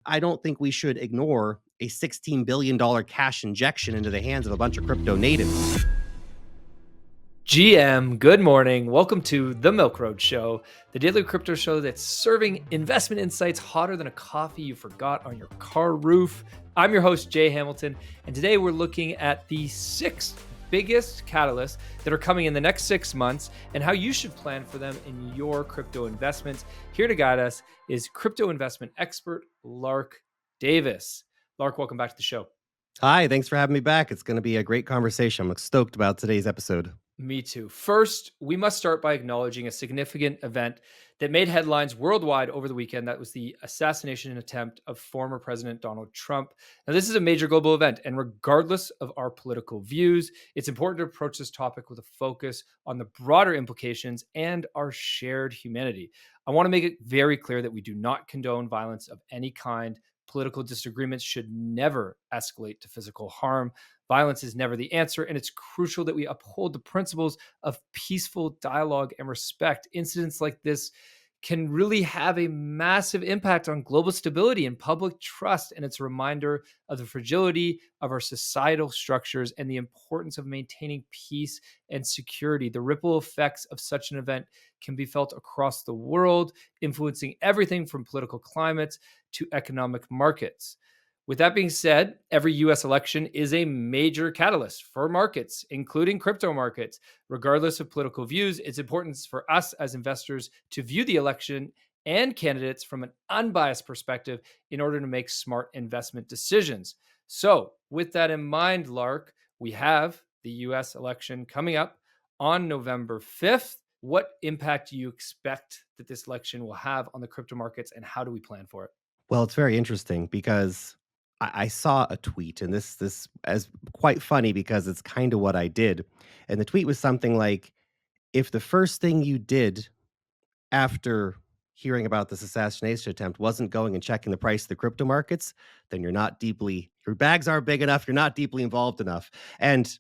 I don't think we should ignore a $16 billion cash injection into the hands of a bunch of crypto natives. GM, good morning. Welcome to the Milk Road Show, the daily crypto show that's serving investment insights hotter than a coffee you forgot on your car roof. I'm your host, Jay Hamilton, and today we're looking at the 6 biggest catalysts that are coming in the next 6 months and how you should plan for them in your crypto investments. Here to guide us is crypto investment expert Lark Davis. Lark, welcome back to the show. Hi, thanks for having me back. It's going to be a great conversation. I'm stoked about today's episode. Me too. First, we must start by acknowledging a significant event that made headlines worldwide over the weekend. That was the assassination attempt of former President Donald Trump. Now, this is a major global event, and regardless of our political views, it's important to approach this topic with a focus on the broader implications and our shared humanity. I want to make it very clear that we do not condone violence of any kind. Political disagreements should never escalate to physical harm. Violence is never the answer, and it's crucial that we uphold the principles of peaceful dialogue and respect. Incidents like this can really have a massive impact on global stability and public trust, and it's a reminder of the fragility of our societal structures and the importance of maintaining peace and security. The ripple effects of such an event can be felt across the world, influencing everything from political climates to economic markets. With that being said, every US election is a major catalyst for markets, including crypto markets. Regardless of political views, it's important for us as investors to view the election and candidates from an unbiased perspective in order to make smart investment decisions. So, with that in mind, Lark, we have the US election coming up on November 5th. What impact do you expect that this election will have on the crypto markets, and how do we plan for it? Well, it's very interesting because I saw a tweet, and this is quite funny because it's kind of what I did. And the tweet was something like, if the first thing you did after hearing about this assassination attempt wasn't going and checking the price of the crypto markets, then your bags aren't big enough, you're not deeply involved enough. And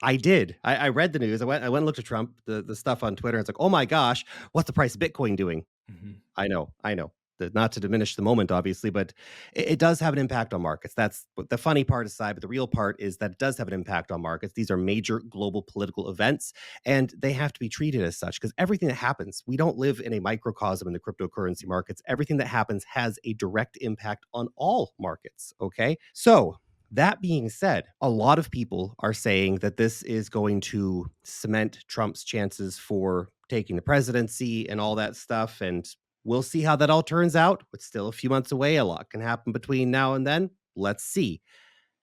I did. I read the news. I went and looked at Trump, the stuff on Twitter. It's like, oh my gosh, what's the price of Bitcoin doing? Mhm. I know. Not to diminish the moment, obviously, but it does have an impact on markets. That's the funny part aside, but the real part is that it does have an impact on markets. These are major global political events, and they have to be treated as such because everything that happens, we don't live in a microcosm in the cryptocurrency markets. Everything that happens has a direct impact on all markets. Okay. So, that being said, a lot of people are saying that this is going to cement Trump's chances for taking the presidency and all that stuff. And we'll see how that all turns out. It's still a few months away. A lot can happen between now and then. Let's see.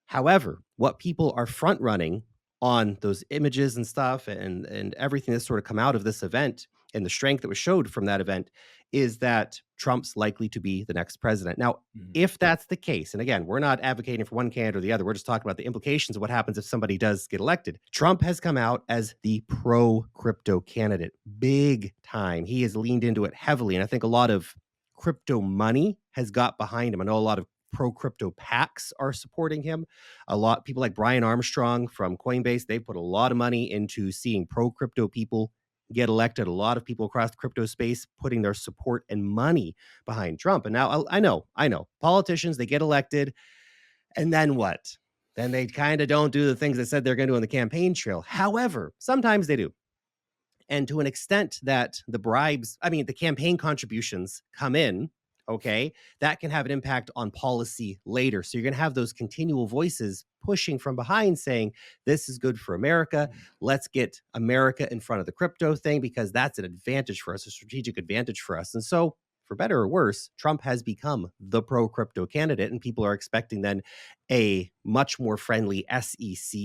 However, what people are front running on those images and stuff and everything that's sort of come out of this event and the strength that was showed from that event is that Trump's likely to be the next president. Now, Mhm. if that's the case, and again, we're not advocating for one candidate or the other, we're just talking about the implications of what happens if somebody does get elected. Trump has come out as the pro crypto candidate, big time. He has leaned into it heavily. And I think a lot of crypto money has got behind him. I know a lot of pro crypto PACs are supporting him. A lot people like Brian Armstrong from Coinbase, they put a lot of money into seeing pro crypto people get elected. A lot of people across the crypto space putting their support and money behind Trump. And now I know politicians, they get elected and then what? Then they kind of don't do the things they said they're going to do on the campaign trail. However, sometimes they do. And to an extent that the campaign contributions come in, okay, that can have an impact on policy later. So you're going to have those continual voices pushing from behind saying, this is good for America. Let's get America in front of the crypto thing because that's an advantage for us, a strategic advantage for us. And so, for better or worse, Trump has become the pro crypto candidate, and people are expecting then a much more friendly SEC,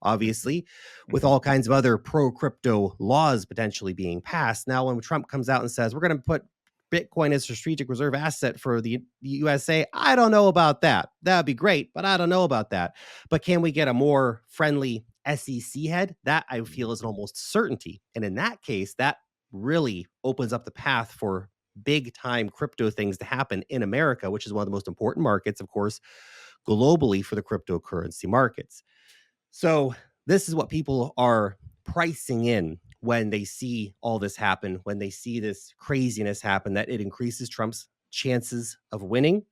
obviously, with all kinds of other pro crypto laws potentially being passed. Now, when Trump comes out and says, we're going to put Bitcoin as a strategic reserve asset for the USA, I don't know about that. That'd be great, but I don't know about that. But can we get a more friendly SEC head? That I feel is an almost certainty. And in that case, that really opens up the path for big time crypto things to happen in America, which is one of the most important markets, of course, globally for the cryptocurrency markets. So this is what people are pricing in when they see all this happen, when they see this craziness happen, that it increases Trump's chances of winning.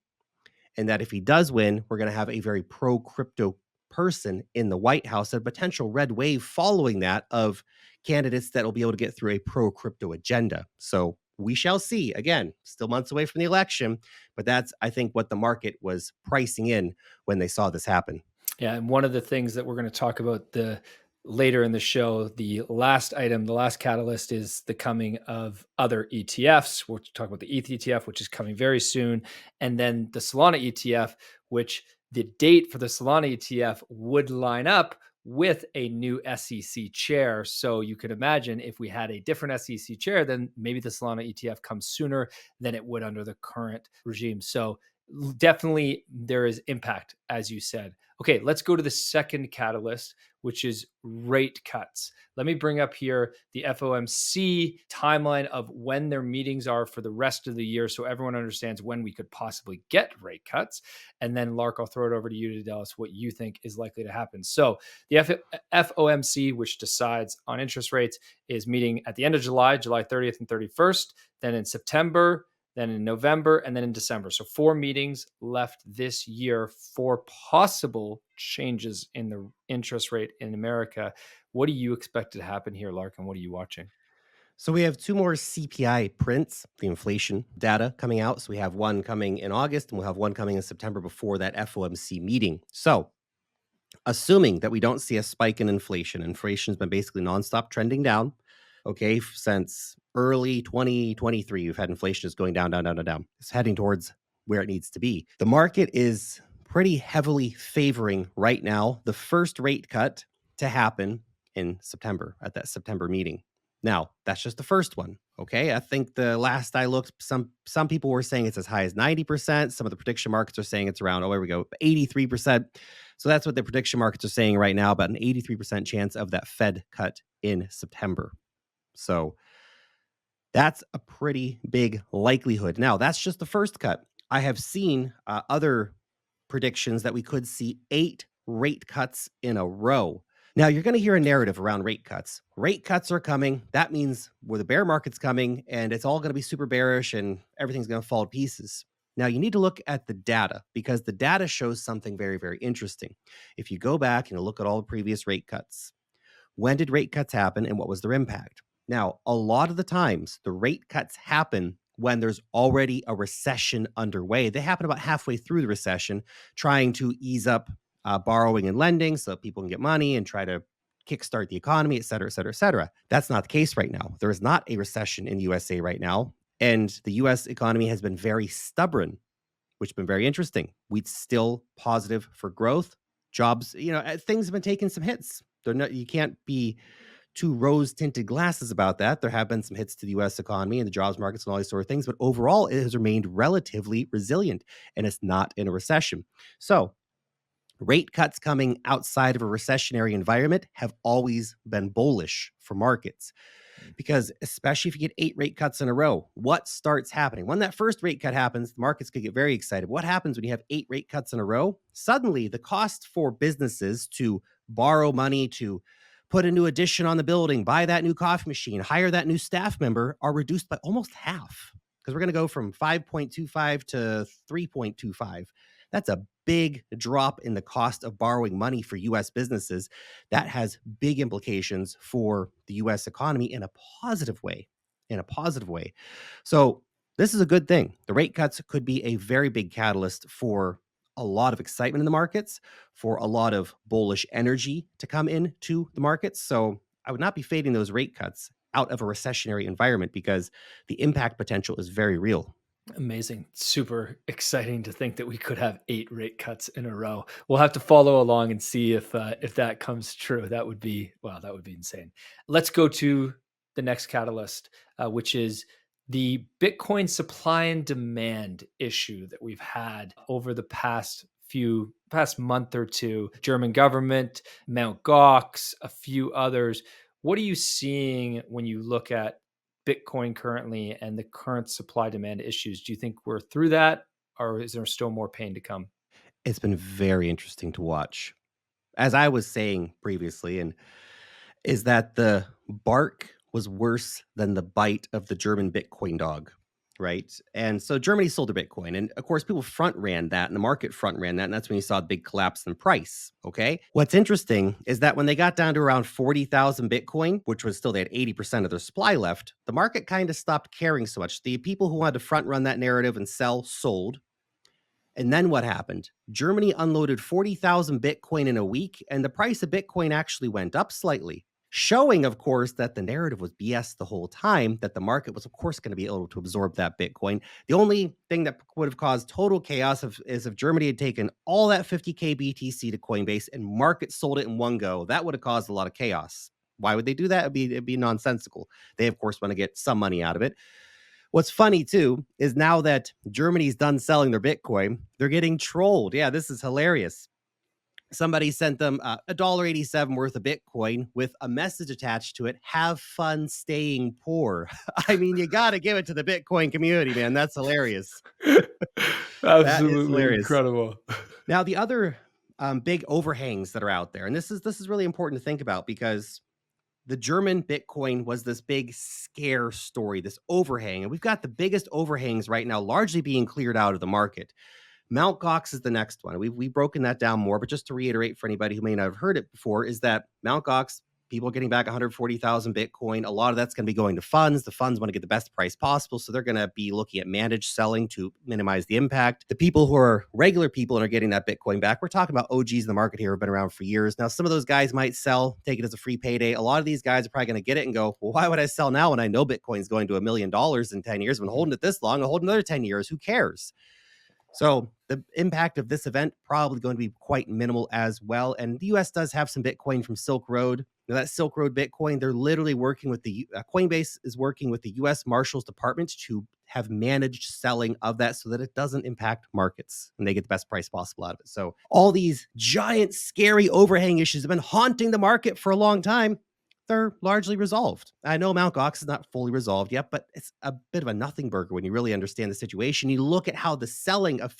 and that if he does win, we're going to have a very pro crypto person in the White House, a potential red wave following that of candidates that will be able to get through a pro crypto agenda. So we shall see. Again, still months away from the election, but that's, I think, what the market was pricing in when they saw this happen. Yeah, and one of the things that we're going to talk about the later in the show, the last item, the last catalyst is the coming of other ETFs. We'll talk about the ETH ETF, which is coming very soon, and then the Solana ETF, which the date for the Solana ETF would line up with a new SEC chair. So you could imagine if we had a different SEC chair, then maybe the Solana ETF comes sooner than it would under the current regime. So definitely there is impact, as you said. Okay, let's go to the second catalyst, which is rate cuts. Let me bring up here the FOMC timeline of when their meetings are for the rest of the year so everyone understands when we could possibly get rate cuts. And then, Lark, I'll throw it over to you to tell us what you think is likely to happen. So, the FOMC, which decides on interest rates, is meeting at the end of July, July 30th and 31st, then in September, then in November, and then in December. So 4 meetings left this year for possible changes in the interest rate in America. What do you expect to happen here, Lark, and what are you watching? So we have 2 more CPI prints, the inflation data coming out. So we have one coming in August and we'll have one coming in September before that FOMC meeting. So assuming that we don't see a spike in inflation's been basically nonstop trending down. Okay, since early 2023, we've had inflation just going down, down, down, down, down. It's heading towards where it needs to be. The market is pretty heavily favoring right now the first rate cut to happen in September at that September meeting. Now, that's just the first one. Okay, I think the last I looked, some people were saying it's as high as 90%. Some of the prediction markets are saying it's around, oh, here we go, 83%. So that's what the prediction markets are saying right now, about an 83% chance of that Fed cut in September. So that's a pretty big likelihood. Now, that's just the first cut. I have seen other predictions that we could see 8 rate cuts in a row. Now, you're going to hear a narrative around rate cuts. Rate cuts are coming. That means where the bear market's coming, and it's all going to be super bearish, and everything's going to fall to pieces. Now, you need to look at the data because the data shows something very, very interesting. If you go back and look at all the previous rate cuts, when did rate cuts happen and what was their impact? Now, a lot of the times, the rate cuts happen when there's already a recession underway. They happen about halfway through the recession, trying to ease up borrowing and lending so people can get money and try to kickstart the economy, et cetera, et cetera, et cetera. That's not the case right now. There is not a recession in the USA right now. And the US economy has been very stubborn, which has been very interesting. We're still positive for growth. Jobs, things have been taking some hits. They're not, you can't be too rose-tinted glasses about that. There have been some hits to the U.S. economy and the jobs markets and all these sort of things, but overall, it has remained relatively resilient, and it's not in a recession. So rate cuts coming outside of a recessionary environment have always been bullish for markets. Because especially if you get 8 rate cuts in a row, what starts happening? When that first rate cut happens, the markets could get very excited. What happens when you have 8 rate cuts in a row? Suddenly, the cost for businesses to borrow money, to put a new addition on the building, buy that new coffee machine, hire that new staff member are reduced by almost half. Because we're going to go from 5.25 to 3.25. That's a big drop in the cost of borrowing money for U.S. businesses. That has big implications for the U.S. economy in a positive way. So this is a good thing. The rate cuts could be a very big catalyst for a lot of excitement in the markets, for a lot of bullish energy to come into the markets. So I would not be fading those rate cuts out of a recessionary environment because the impact potential is very real. Amazing. Super exciting to think that we could have 8 rate cuts in a row. We'll have to follow along and see if that comes true. That would be insane. Let's go to the next catalyst, which is the Bitcoin supply and demand issue that we've had over the past month or two. German government, Mt. Gox, a few others. What are you seeing when you look at Bitcoin currently and the current supply demand issues? Do you think we're through that, or is there still more pain to come? It's been very interesting to watch. As I was saying previously, and is that the bark was worse than the bite of the German Bitcoin dog. right? And so Germany sold their Bitcoin. And of course, people front ran that and the market front ran that. And that's when you saw the big collapse in price. Okay. What's interesting is that when they got down to around 40,000 Bitcoin, which was still, they had 80% of their supply left, the market kind of stopped caring so much. The people who wanted to front run that narrative and sell sold. And then what happened? Germany unloaded 40,000 Bitcoin in a week, and the price of Bitcoin actually went up slightly, showing, of course, that the narrative was BS the whole time, that the market was, of course, going to be able to absorb that Bitcoin. The only thing that would have caused total chaos is if Germany had taken all that 50K BTC to Coinbase and market sold it in one go. That would have caused a lot of chaos. Why would they do that? It'd be nonsensical. They, of course, want to get some money out of it. What's funny too is now that Germany's done selling their Bitcoin, they're getting trolled. Yeah, this is hilarious. Somebody sent them $1.87 worth of Bitcoin with a message attached to it. Have fun staying poor. I mean, you got to give it to the Bitcoin community, man. That's hilarious. That is Absolutely hilarious. incredible. Now, the other big overhangs that are out there, and this is really important to think about because the German Bitcoin was this big scare story, this overhang. And we've got the biggest overhangs right now largely being cleared out of the market. Mt. Gox is the next one. We've broken that down more, but just to reiterate for anybody who may not have heard it before, is that Mt. Gox, people are getting back 140,000 Bitcoin. A lot of that's going to be going to funds. The funds want to get the best price possible, so they're going to be looking at managed selling to minimize the impact. The people who are regular people and are getting that Bitcoin back, we're talking about OGs in the market here who have been around for years. Now, some of those guys might sell, take it as a free payday. A lot of these guys are probably going to get it and go, well, why would I sell now when I know Bitcoin's going to $1 million in 10 years? I've been holding it this long. I'll hold another 10 years. Who cares? So the impact of this event probably going to be quite minimal as well. And the US does have some Bitcoin from Silk Road. Now, that Silk Road Bitcoin, they're literally working with the Coinbase is working with the US Marshals Department to have managed selling of that so that it doesn't impact markets and they get the best price possible out of it. So all these giant, scary overhang issues have been haunting the market for a long time. They're largely resolved. I know Mt. Gox is not fully resolved yet, but it's a bit of a nothing burger when you really understand the situation. You look at how the selling of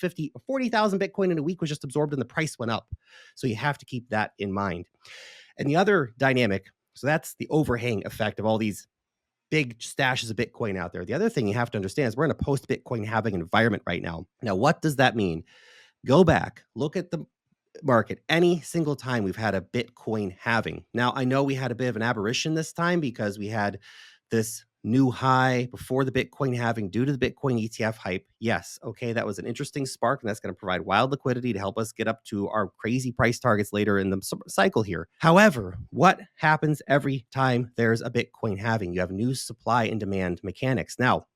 40,000 Bitcoin in a week was just absorbed and the price went up. So you have to keep that in mind. And the other dynamic, so that's the overhang effect of all these big stashes of Bitcoin out there. The other thing you have to understand is we're in a post-Bitcoin halving environment right now. Now, what does that mean? Go back, look at the market any single time we've had a Bitcoin halving. Now, I know we had a bit of an aberration this time because we had this new high before the Bitcoin halving due to the Bitcoin ETF hype. Yes, okay, that was an interesting spark, and that's going to provide wild liquidity to help us get up to our crazy price targets later in the cycle here. However, what happens every time there's a Bitcoin halving? You have new supply and demand mechanics. Now,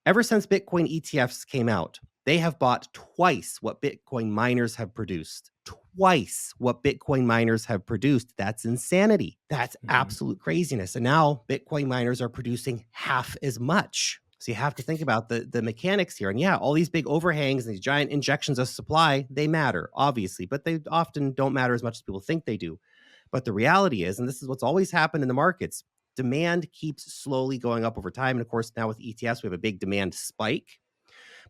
ever since Bitcoin ETFs came out, they have bought twice what Bitcoin miners have produced. Twice what Bitcoin miners have produced. That's insanity. That's absolute craziness. And now Bitcoin miners are producing half as much. So you have to think about the mechanics here. And yeah, all these big overhangs and these giant injections of supply, they matter, obviously, but they often don't matter as much as people think they do. But the reality is, and this is what's always happened in the markets, demand keeps slowly going up over time. And of course, now with ETFs, we have a big demand spike,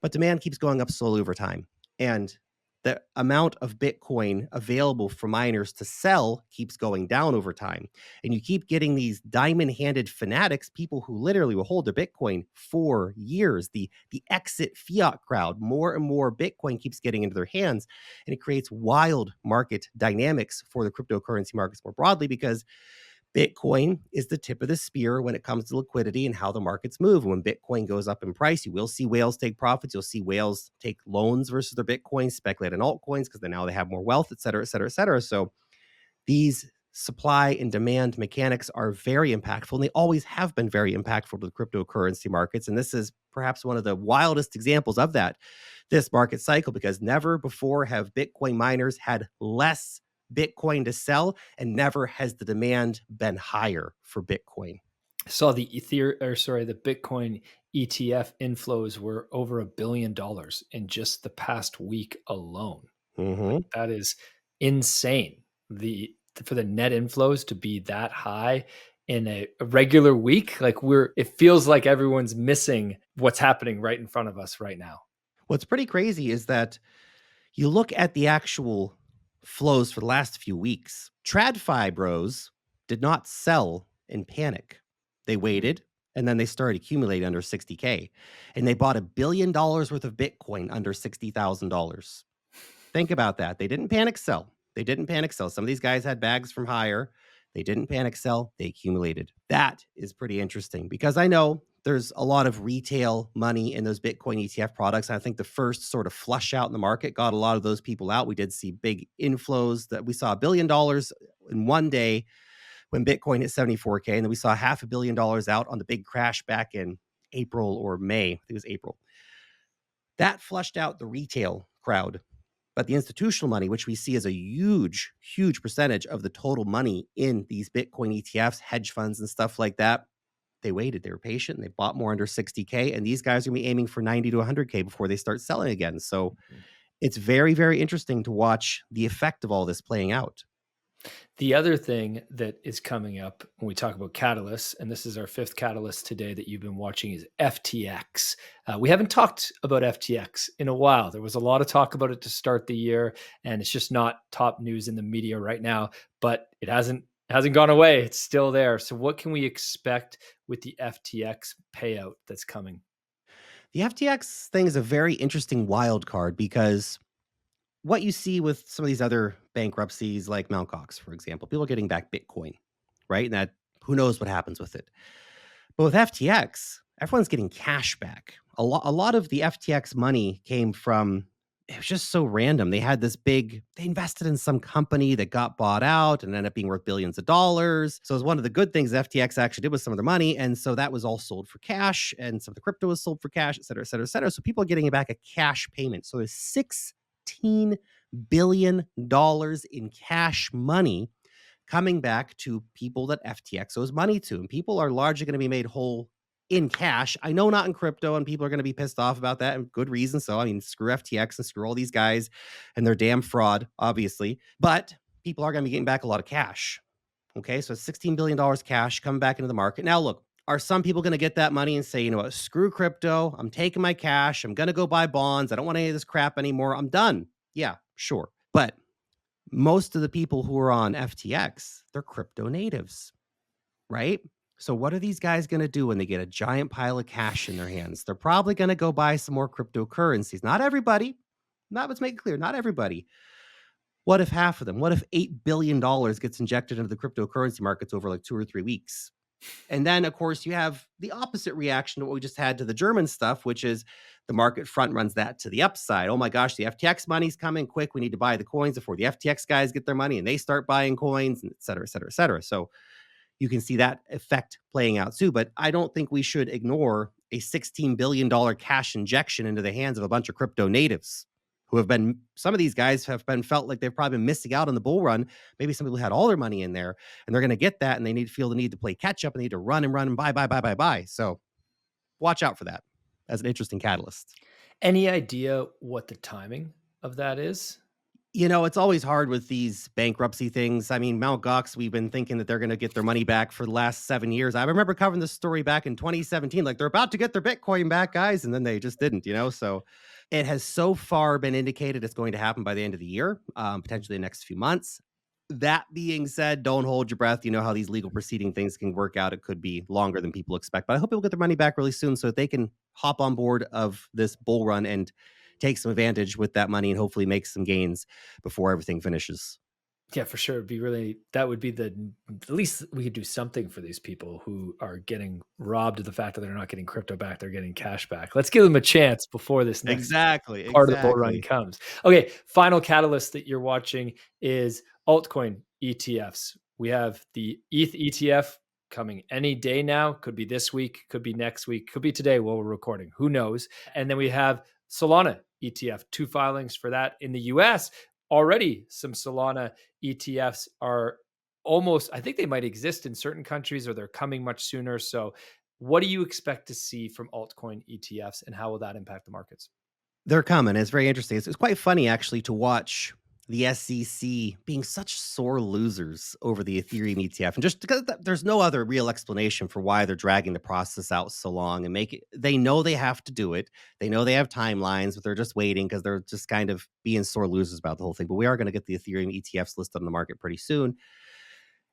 but demand keeps going up slowly over time. And the amount of Bitcoin available for miners to sell keeps going down over time. And you keep getting these diamond-handed fanatics, people who literally will hold their Bitcoin for years. The exit fiat crowd, more and more Bitcoin keeps getting into their hands, and it creates wild market dynamics for the cryptocurrency markets more broadly because Bitcoin is the tip of the spear when it comes to liquidity and how the markets move. When Bitcoin goes up in price, you will see whales take profits. You'll see whales take loans versus their Bitcoin, speculate in altcoins because now they have more wealth, et cetera, et cetera, et cetera. So these supply and demand mechanics are very impactful, and they always have been very impactful to the cryptocurrency markets. And this is perhaps one of the wildest examples of that, this market cycle, because never before have Bitcoin miners had less Bitcoin to sell, and never has the demand been higher for Bitcoin. I saw the the Bitcoin ETF inflows were over $1 billion in just the past week alone. Like, that is insane. For the net inflows to be that high in a regular week, like it feels like everyone's missing what's happening right in front of us right now. What's pretty crazy is that you look at the actual flows for the last few weeks. TradFi bros did not sell in panic. They waited, And then they started accumulating under 60K. And they bought $1 billion worth of Bitcoin under $60,000. Think about that. They didn't panic sell. They didn't panic sell. Some of these guys had bags from higher. They didn't panic sell. They accumulated. That is pretty interesting because I know there's a lot of retail money in those Bitcoin ETF products. I think the first sort of flush out in the market got a lot of those people out. We did see big inflows that we saw $1 billion in one day when Bitcoin hit 74K. And then we saw $500 million out on the big crash back in April or May. I think it was April. That flushed out the retail crowd. But the institutional money, which we see as a huge, huge percentage of the total money in these Bitcoin ETFs, hedge funds and stuff like that, they waited. They were patient. And they bought more under 60K. And these guys are going to be aiming for 90 to 100K before they start selling again. So it's very, very interesting to watch the effect of all this playing out. The other thing that is coming up when we talk about catalysts, and this is our fifth catalyst today that you've been watching, is FTX. We haven't talked about FTX in a while. There was a lot of talk about it to start the year, and it's just not top news in the media right now, but it hasn't gone away. It's still there. So what can we expect with the FTX payout that's coming? The FTX thing is a very interesting wild card because what you see with some of these other bankruptcies, like Mt. Gox, for example, people are getting back Bitcoin, right? And that who knows what happens with it. But with FTX, everyone's getting cash back. A lot of the FTX money came from, it was just so random. They had this big, they invested in some company that got bought out and ended up being worth billions of dollars. So it was one of the good things FTX actually did with some of their money. And so that was all sold for cash, and some of the crypto was sold for cash, et cetera, et cetera, et cetera. So people are getting back a cash payment. So there's $16 billion in cash money coming back to people that FTX owes money to. And people are largely going to be made whole in cash. I know not in crypto, and people are going to be pissed off about that, and good reason. So, I mean, screw FTX and screw all these guys and their damn fraud, obviously. But people are going to be getting back a lot of cash. Okay, so $16 billion cash coming back into the market. Now, look, are some people going to get that money and say, you know what, screw crypto. I'm taking my cash. I'm going to go buy bonds. I don't want any of this crap anymore. I'm done. Yeah, sure. But most of the people who are on FTX, they're crypto natives, right? So what are these guys going to do when they get a giant pile of cash in their hands? They're probably going to go buy some more cryptocurrencies. Not everybody. Let's make it clear, not everybody. What if half of them? What if $8 billion gets injected into the cryptocurrency markets over like 2 or 3 weeks? And then, of course, you have the opposite reaction to what we just had to the German stuff, which is the market front runs that to the upside. Oh my gosh, the FTX money's coming quick. We need to buy the coins before the FTX guys get their money and they start buying coins, and et cetera, et cetera, et cetera. So you can see that effect playing out too. But I don't think we should ignore a $16 billion cash injection into the hands of a bunch of crypto natives who have been, some of these guys have been felt like they've probably been missing out on the bull run. Maybe some people had all their money in there and they're going to get that, and they need to feel the need to play catch up and they need to run and buy. So watch out for that as an interesting catalyst. Any idea what the timing of that is? You know, it's always hard with these bankruptcy things. I mean, Mt. Gox, we've been thinking that they're going to get their money back for the last 7 years. I remember covering this story back in 2017, like they're about to get their Bitcoin back, guys. And then they just didn't, So it has so far been indicated it's going to happen by the end of the year, potentially the next few months. That being said, don't hold your breath. You know how these legal proceeding things can work out. It could be longer than people expect, but I hope people get their money back really soon so that they can hop on board of this bull run and take some advantage with that money and hopefully make some gains before everything finishes. Yeah, for sure. That would be at least we could do something for these people who are getting robbed of the fact that they're not getting crypto back, they're getting cash back. Let's give them a chance before this next Exactly. part of the bull run comes. Okay, final catalyst that you're watching is altcoin ETFs. We have the ETH ETF coming any day now. Could be this week, could be next week, could be today while we're recording. Who knows? And then we have Solana ETF, 2 filings for that in the US. Already some Solana ETFs are almost, I think they might exist in certain countries or they're coming much sooner. So what do you expect to see from altcoin ETFs and how will that impact the markets? They're coming. It's very interesting. It's quite funny, actually, to watch the SEC being such sore losers over the Ethereum ETF. And just because there's no other real explanation for why they're dragging the process out so long and make it, they know they have to do it. They know they have timelines, but they're just waiting because they're just kind of being sore losers about the whole thing. But we are going to get the Ethereum ETFs listed on the market pretty soon.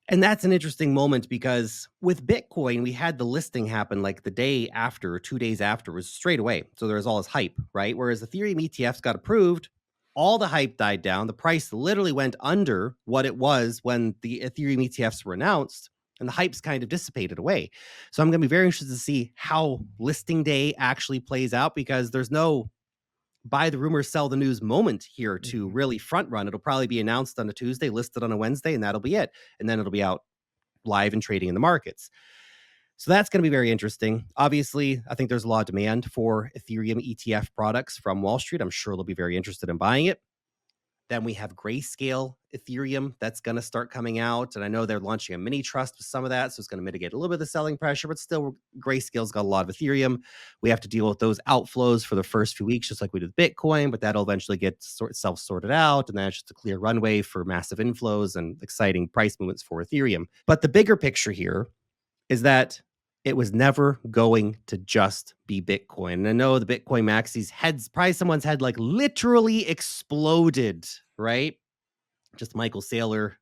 And that's an interesting moment because with Bitcoin, we had the listing happen like the day after, or 2 days after, was straight away. So there was all this hype, right? Whereas Ethereum ETFs got approved, all the hype died down. The price literally went under what it was when the Ethereum ETFs were announced, and the hype's kind of dissipated away. So I'm going to be very interested to see how listing day actually plays out, because there's no buy the rumor, sell the news moment here to really front run. It'll probably be announced on a Tuesday, listed on a Wednesday, and that'll be it. And then it'll be out live and trading in the markets. So that's going to be very interesting. Obviously, I think there's a lot of demand for Ethereum ETF products from Wall Street. I'm sure they'll be very interested in buying it. Then we have Grayscale Ethereum that's going to start coming out. And I know they're launching a mini trust with some of that. So it's going to mitigate a little bit of the selling pressure, but still, Grayscale's got a lot of Ethereum. We have to deal with those outflows for the first few weeks, just like we did with Bitcoin, but that'll eventually get itself sorted out. And then it's just a clear runway for massive inflows and exciting price movements for Ethereum. But the bigger picture here is that it was never going to just be Bitcoin. And I know the Bitcoin maxis heads, probably someone's head like literally exploded, right? Just Michael Saylor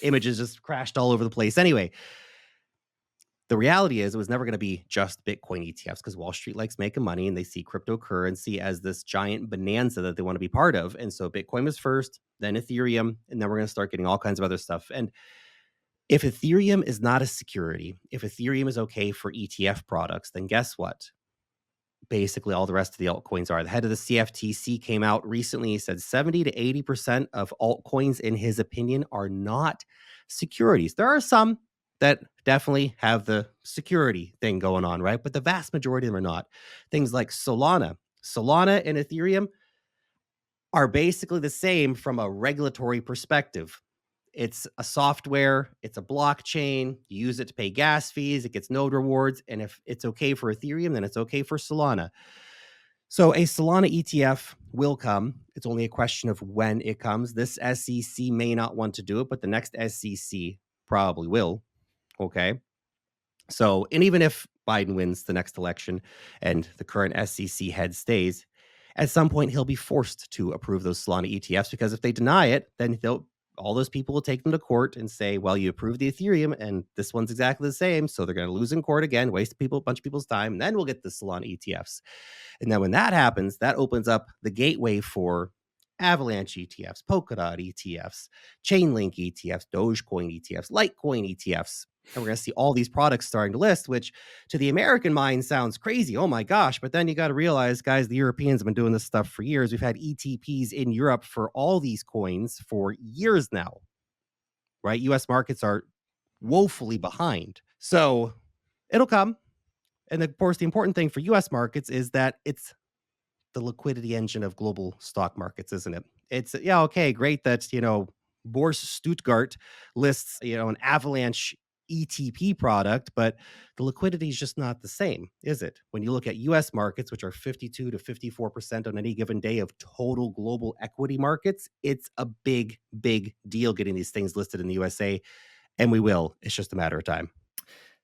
images just crashed all over the place. Anyway, the reality is it was never going to be just Bitcoin ETFs, because Wall Street likes making money and they see cryptocurrency as this giant bonanza that they want to be part of. And so Bitcoin was first, then Ethereum, and then we're going to start getting all kinds of other stuff. And if Ethereum is not a security, if Ethereum is okay for ETF products, then guess what? Basically, all the rest of the altcoins are. The head of the CFTC came out recently. He said 70 to 80% of altcoins, in his opinion, are not securities. There are some that definitely have the security thing going on, right? But the vast majority of them are not. Things like Solana. Solana and Ethereum are basically the same from a regulatory perspective. It's a software, it's a blockchain, you use it to pay gas fees, it gets node rewards, and if it's okay for Ethereum, then it's okay for Solana. So a Solana ETF will come. It's only a question of when it comes. This SEC may not want to do it, but the next SEC probably will. Okay. So, and even if Biden wins the next election and the current SEC head stays, at some point he'll be forced to approve those Solana ETFs, because if they deny it, then all those people will take them to court and say, well, you approved the Ethereum and this one's exactly the same. So they're going to lose in court again, waste a bunch of people's time. And then we'll get the Solana ETFs. And then when that happens, that opens up the gateway for Avalanche ETFs, Polkadot ETFs, Chainlink ETFs, Dogecoin ETFs, Litecoin ETFs. And we're going to see all these products starting to list, which to the American mind sounds crazy. Oh my gosh. But then you got to realize, guys, the Europeans have been doing this stuff for years. We've had ETPs in Europe for all these coins for years now, right? US markets are woefully behind. So it'll come. And of course, the important thing for US markets is that it's the liquidity engine of global stock markets, isn't it? It's, yeah, okay, great that, Börse Stuttgart lists, an Avalanche ETP product, but the liquidity is just not the same, is it? When you look at US markets, which are 52 to 54% on any given day of total global equity markets, it's a big, big deal getting these things listed in the USA, and we will. It's just a matter of time.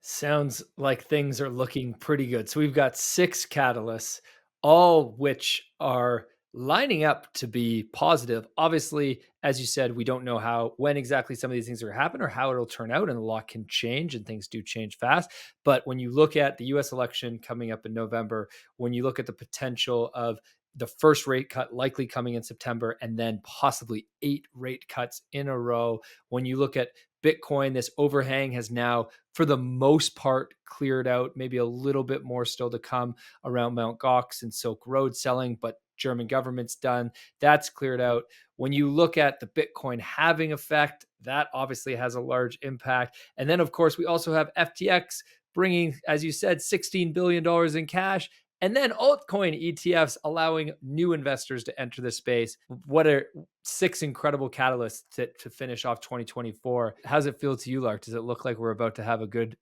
Sounds like things are looking pretty good. So we've got 6 catalysts, all which are lining up to be positive. Obviously, as you said, we don't know when exactly some of these things are happen or how it'll turn out, and a lot can change and things do change fast. But when you look at the US election coming up in November, when you look at the potential of the first rate cut likely coming in September, and then possibly 8 rate cuts in a row, when you look at Bitcoin, this overhang has now, for the most part, cleared out. Maybe a little bit more still to come around Mt. Gox and Silk Road selling, but German government's done. That's cleared out. When you look at the Bitcoin halving effect, that obviously has a large impact. And then, of course, we also have FTX bringing, as you said, $16 billion in cash. And then altcoin ETFs allowing new investors to enter the space. What are 6 incredible catalysts to finish off 2024? How does it feel to you, Lark? Does it look like we're about to have a good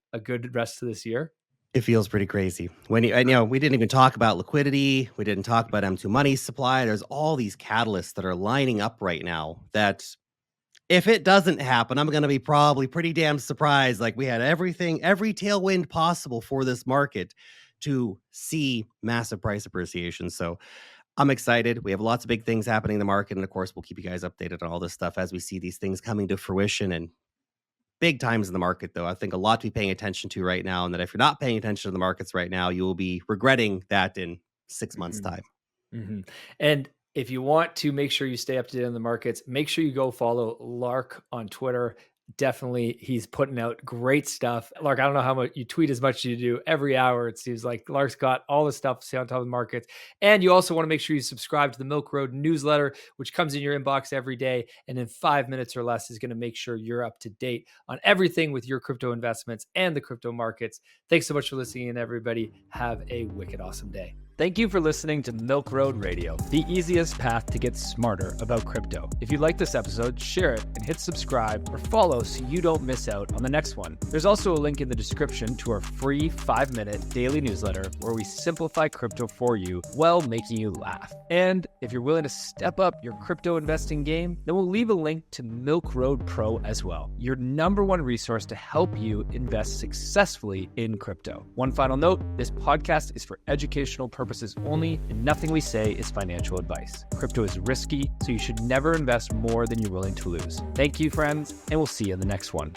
rest of this year? It feels pretty crazy. We didn't even talk about liquidity. We didn't talk about M2 money supply. There's all these catalysts that are lining up right now that if it doesn't happen, I'm going to be probably pretty damn surprised. Like, we had every tailwind possible for this market to see massive price appreciation. So I'm excited. We have lots of big things happening in the market. And of course, we'll keep you guys updated on all this stuff as we see these things coming to fruition. And big times in the market, though. I think a lot to be paying attention to right now, and that if you're not paying attention to the markets right now, you will be regretting that in 6 months' time. And if you want to make sure you stay up to date on the markets, make sure you go follow Lark on Twitter. Definitely, he's putting out great stuff. Lark, I don't know how much you tweet as much as you do every hour. It seems like Lark's got all the stuff to stay on top of the markets. And you also want to make sure you subscribe to the Milk Road newsletter, which comes in your inbox every day. And in 5 minutes or less is going to make sure you're up to date on everything with your crypto investments and the crypto markets. Thanks so much for listening, and everybody have a wicked awesome day. Thank you for listening to Milk Road Radio, the easiest path to get smarter about crypto. If you like this episode, share it and hit subscribe or follow so you don't miss out on the next one. There's also a link in the description to our free 5-minute daily newsletter where we simplify crypto for you while making you laugh. And if you're willing to step up your crypto investing game, then we'll leave a link to Milk Road Pro as well, your #1 resource to help you invest successfully in crypto. One final note, this podcast is for educational purposes only, and nothing we say is financial advice. Crypto is risky, so you should never invest more than you're willing to lose. Thank you, friends, and we'll see you in the next one.